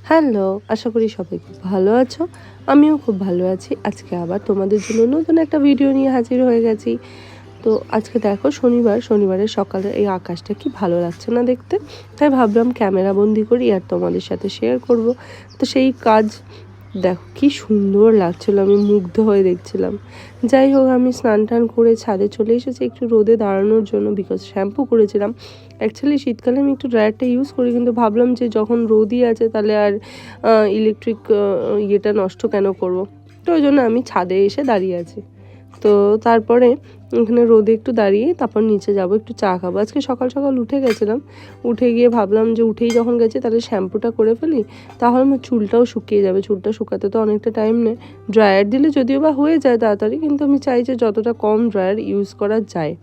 Hello, আশা করি সবাই খুব ভালো আছো। আমিও খুব ভালো আছি। আজকে আবার তোমাদের জন্য নতুন একটা ভিডিও নিয়ে হাজির হয়ে গেছি। তো আজকে দেখো শনিবারের সকালে এই আকাশটা কি ভালো লাগছে না দেখতে। তাই ভাবলাম ক্যামেরা বন্দি করি আর তোমাদের সাথে শেয়ার করব। তো সেই কাজ দেখো কি সুন্দর লাগছিল, আমি মুগ্ধ হয়ে দেখছিলাম। যাই হোক, আমি স্নান টান করে ছাদে চলে এসেছি একটু রোদে দাঁড়ানোর জন্য, বিকজ শ্যাম্পু করেছিলাম। অ্যাকচুয়ালি শীতকালে আমি একটু ড্রায়ারটা ইউজ করি, কিন্তু ভাবলাম যে যখন রোদই আছে তাহলে আর ইলেকট্রিক ইয়েটা নষ্ট কেন করব। তো ওই জন্য আমি ছাদে এসে দাঁড়িয়ে আছি। তো তারপরে এখানে রোদে একটু দাঁড়িয়ে তারপর নিচে যাব, একটু চা খাবো। আজকে সকাল সকাল উঠে গেছিলাম, উঠে গিয়ে ভাবলাম যে উঠেই যখন গেছি তাহলে শ্যাম্পুটা করে ফেলি, তাহলে আমার চুলটাও শুকিয়ে যাবে। চুলটা শুকাতে তো অনেকটা টাইম নেয়, ড্রায়ার দিলে যদিও বা হয়ে যায় তাড়াতাড়ি, কিন্তু আমি চাই যে যতটা কম ড্রায়ার ইউজ করা যায়।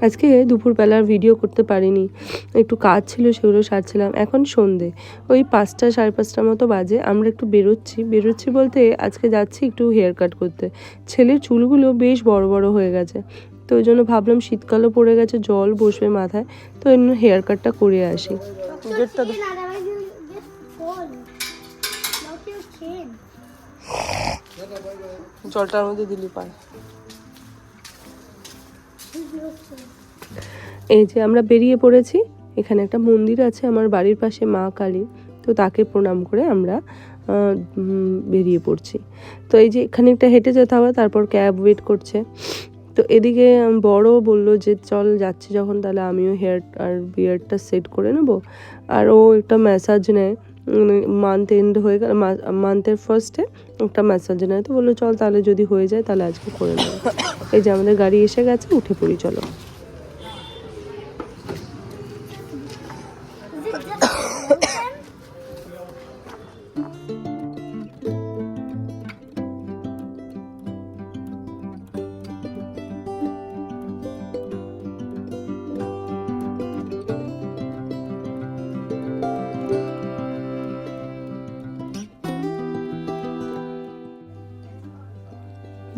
আজকে দুপুরবেলার ভিডিও করতে পারিনি, একটু কাজ ছিল, সেগুলো সারছিলাম। এখন সন্ধে ওই 5টা 5:30টার মতো বাজে। আমরা একটু বেরোচ্ছি বলতে আজকে যাচ্ছি একটু হেয়ার কাট করতে। ছেলের চুলগুলো বেশ বড় বড় হয়ে গেছে, তো ওই জন্য ভাবলাম শীতকালও পড়ে গেছে, জল বসবে মাথায়, তো ওই জন্য হেয়ার কাটটা করে আসি। জলটার মধ্যে দিলি পায়। এই যে আমরা বেরিয়ে পড়েছি। এখানে একটা মন্দির আছে আমার বাড়ির পাশে, মা কালী, তো তাকে প্রণাম করে আমরা বেরিয়ে পড়ছি। তো এই যে এখানে একটা হেঁটে যেতে হবে, তারপর ক্যাব ওয়েট করছে। তো এদিকে বড় বলল যে চল যাচ্ছি যখন তাহলে আমিও হেয়ার আর বিয়ারটা সেট করে নেব। আর ও একটা ম্যাসাজ নেয়, মান্থ এন্ড হয়ে গেল, মান্থের ফার্স্টে একটা ম্যাসাজ নেয়। তো বললো চল তাহলে যদি হয়ে যায় তাহলে আজকে করে নেব। এই যে আমাদের গাড়ি এসে গেছে, উঠে পড়ি চলো।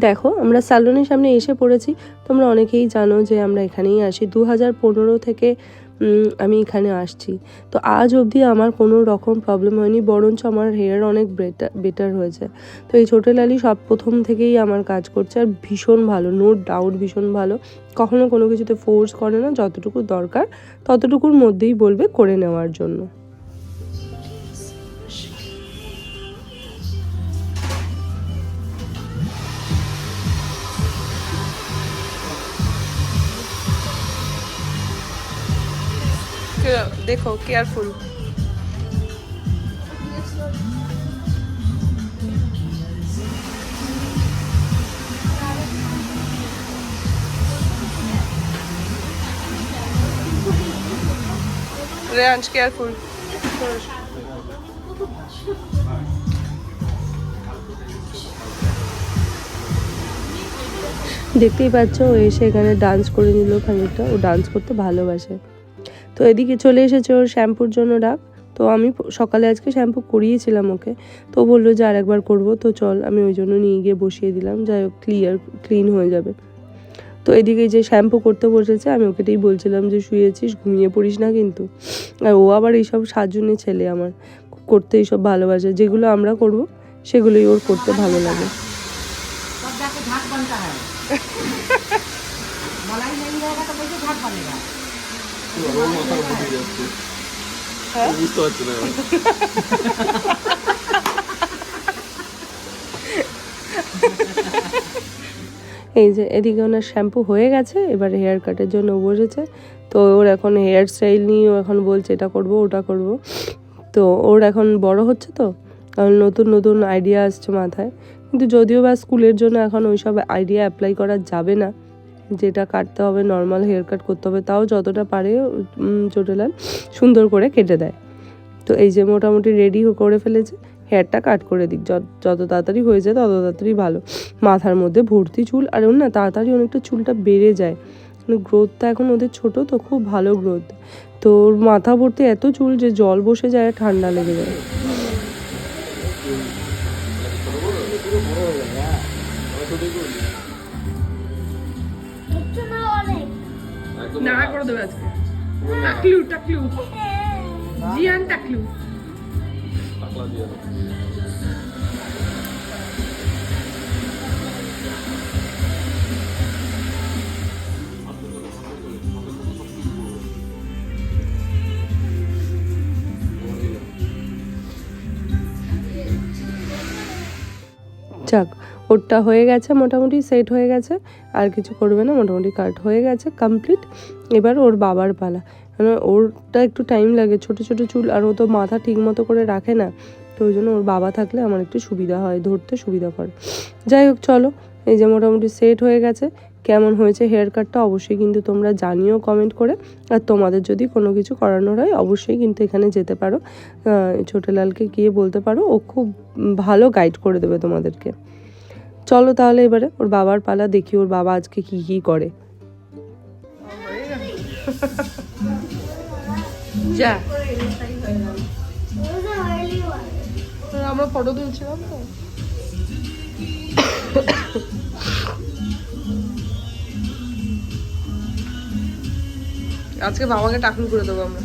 দেখো আমরা স্যালনের সামনে এসে পড়েছি। তোমরা অনেকেই জানো যে আমরা এখানেই আসি 2015 থেকে আমি এখানে আসছি। তো আজ অবধি আমার কোনো রকম প্রবলেম হয়নি, বরঞ্চ আমার হেয়ার অনেক বেটার হয়েছে। তো এই ছোটো লালি সব প্রথম থেকেই আমার কাজ করছে, আর ভীষণ ভালো, নো ডাউট ভীষণ ভালো। কখনো কোনো কিছুতে ফোর্স করে না, যতটুকু দরকার ততটুকুর মধ্যেই বলবে করে নেওয়ার জন্য। দেখো কেয়ারফুল। রেয়াঞ্জ কেয়ারফুল। দেখতেই পাচ্ছ ও এসে এখানে ডান্স করে নিল খানিকটা, ও ডান্স করতে ভালোবাসে। তো এদিকে চলে এসেছে ওর শ্যাম্পুর জন্য ডাক। তো আমি সকালে আজকে শ্যাম্পু করিয়েছিলাম ওকে, তো বললো যে আরেকবার করবো, তো চল আমি ওই জন্য নিয়ে গিয়ে বসিয়ে দিলাম, যাই হোক ক্লিন হয়ে যাবে। তো এদিকে যে শ্যাম্পু করতে বসেছে, আমি ওকেটাই বলছিলাম যে শুয়েছিস, ঘুমিয়ে পড়িস না কিন্তু। আর ও আবার এইসব সাজুনে ছেলে, আমার করতে এইসব ভালোবাসে, যেগুলো আমরা করব সেগুলোই ওর করতে ভালো লাগে। এই যে এদিকে ওনার শ্যাম্পু হয়ে গেছে, এবার হেয়ার কাটের জন্য বসেছে। তো ওর এখন হেয়ার স্টাইল নিয়ে ও এখন বলছে এটা করব ওটা করব। তো ওর এখন বড় হচ্ছে, তো কারণ নতুন নতুন আইডিয়া আসছে মাথায়, কিন্তু যদিও বা স্কুলের জন্য এখন ওইসব আইডিয়া অ্যাপ্লাই করা যাবে না। যেটা কাটতে হবে নর্মাল হেয়ার কাট করতে হবে, তাও যতটা পারে ছোটোলাল সুন্দর করে কেটে দেয়। তো এই যে মোটামুটি রেডি করে ফেলেছে, হেয়ারটা কাট করে দিক, যত তাড়াতাড়ি হয়ে যায় তত তাড়াতাড়ি ভালো। মাথার মধ্যে ভর্তি চুল, আর ওর না তাড়াতাড়ি অনেকটা চুলটা বেড়ে যায়, মানে গ্রোথটা এখন ওদের ছোট তো, খুব ভালো গ্রোথ। তো ওর মাথা ভর্তি এত চুল যে জল বসে যায়, ঠান্ডা লেগে যায়। না করে দেবে আজকে টাকলু টাকলু জিয়ান টাকলু যাক, ওরটা হয়ে গেছে, মোটামুটি সেট হয়ে গেছে, আর কিছু করবে না, মোটামুটি কাট হয়ে গেছে কমপ্লিট। এবার ওর বাবার পালা। মানে ওরটা একটু টাইম লাগে, ছোট ছোট চুল, আর ও তো মাথা ঠিক মতো করে রাখে না, তো ওই জন্য ওর বাবা থাকলে আমার একটু সুবিধা হয়, ধরতে সুবিধা করে। যাই হোক চলো, এই যে মোটামুটি সেট হয়ে গেছে। কেমন হয়েছে হেয়ার কাটটা অবশ্যই কিন্তু তোমরা জানিও কমেন্ট করে। আর তোমাদের যদি কোনো কিছু করানোর হয় অবশ্যই কিন্তু এখানে যেতে পারো, ছোটলালকে গিয়ে বলতে পারো, ও খুব ভালো গাইড করে দেবে তোমাদেরকে। চলো তাহলে এবারে ওর বাবার পালা, দেখি ওর বাবা আজকে কি কি করে। যা আমরা ফটো তুলছিলাম তো। আজকে বাবাকে টাকলু করে দেবো আমরা।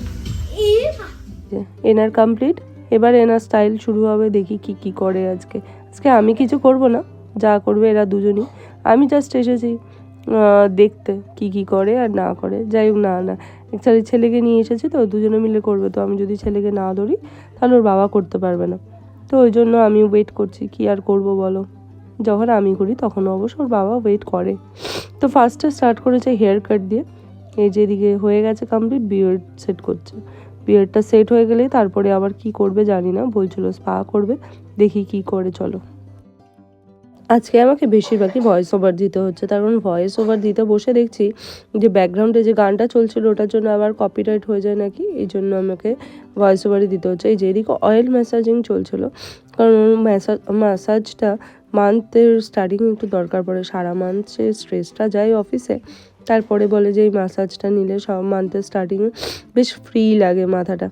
এনার কমপ্লিট, এবার এনার স্টাইল শুরু হবে, দেখি কি কি করে আজকে। আজকে আমি কিছু করব না, যা করবে এরা দুজনই। আমি জাস্ট এসেছি দেখতে কি কি করে আর না করে। যাই হোক, না অ্যাকচুয়ালি ছেলেকে নিয়ে এসেছি তো, দুজনে মিলে করবে। তো আমি যদি ছেলেকে না ধরি তাহলে ওর বাবা করতে পারবে না, তো ওই জন্য আমি ওয়েট করছি। কি আর করব বলো, যখন আমি করি তখন অবশ্য ওর বাবা ওয়েট করে। তো ফার্স্টে স্টার্ট করেছে হেয়ার কাট দিয়ে। এই যেদিকে হয়ে গেছে কমপ্লিট, বিয়ার্ড সেট করছে। বিয়ার্ডটা সেট হয়ে গেলেই তারপরে আবার কি করবে জানি না, বলছিল স্পা করবে, দেখি কি করে। চলো, আজকে আমাকে বেশিরভাগই ভয়েস ওভার দিতে হচ্ছে, তার কারণ ভয়েস ওভার দিতে বসে দেখছি যে ব্যাকগ্রাউন্ডে যে গানটা চলছিল ওটার জন্য আবার কপিরাইট হয়ে যায় নাকি, এই জন্য আমাকে ভয়েস ওভারই দিতে হচ্ছে। এই যে এদিকে অয়েল ম্যাসাজিং চলছিল, কারণ ম্যাসাজটা মান্থের স্টার্টিং একটু দরকার পড়ে। সারা মান্থ সে স্ট্রেসটা যায় অফিসে, তারপরে বলে যে এই ম্যাসাজটা নিলে সব মান্থের স্টার্টিংয়ে বেশ ফ্রি লাগে মাথাটা,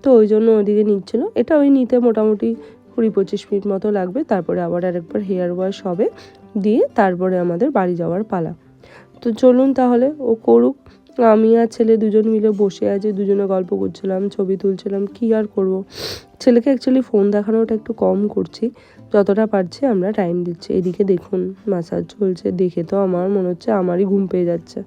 তো ওই জন্য ওদিকে নিচ্ছিলো। এটা ওই নিতে মোটামুটি 20-25 মিনিট মতো লাগবে। তারপরে আবার আরেকবার হেয়ার ওয়াশ হবে, দিয়ে তারপরে আমাদের বাড়ি যাওয়ার পালা। তো চলুন তাহলে ও করুক। আমি আর ছেলে দুজন মিলে বসে আছি, দুজনে গল্প করছিলাম, ছবি তুলছিলাম, কি আর করব। ছেলেকে অ্যাকচুয়ালি ফোন দেখানোটা একটু কম করছি, যতটা পারছি আমরা টাইম দিচ্ছি। এদিকে দেখুন ম্যাসাজ চলছে, দেখে তো আমার মনে হচ্ছে আমারই ঘুম পেয়ে যাচ্ছে।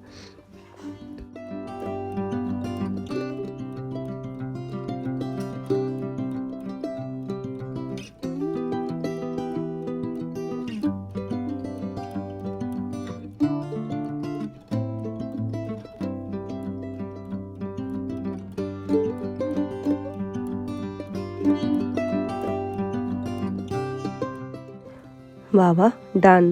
বাবা ডান।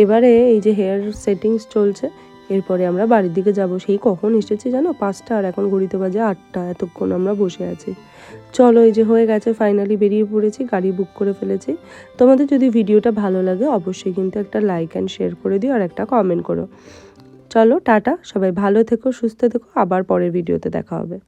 এবারে এই যে হেয়ার সেটিংস চলছে, এরপরে আমরা বাড়ির দিকে যাব। সেই কখন এসেছি জানো, 5টা, আর এখন ঘড়িতে বাজে 8টা। এতক্ষণ আমরা বসে আছি। চলো, এই যে হয়ে গেছে, ফাইনালি বেরিয়ে পড়েছি, গাড়ি বুক করে ফেলেছি। তোমাদের যদি ভিডিওটা ভালো লাগে অবশ্যই কিন্তু একটা লাইক অ্যান্ড শেয়ার করে দিও, আর একটা কমেন্ট করো। চলো টাটা, সবাই ভালো থেকো, সুস্থ থেকো, আবার পরের ভিডিওতে দেখা হবে।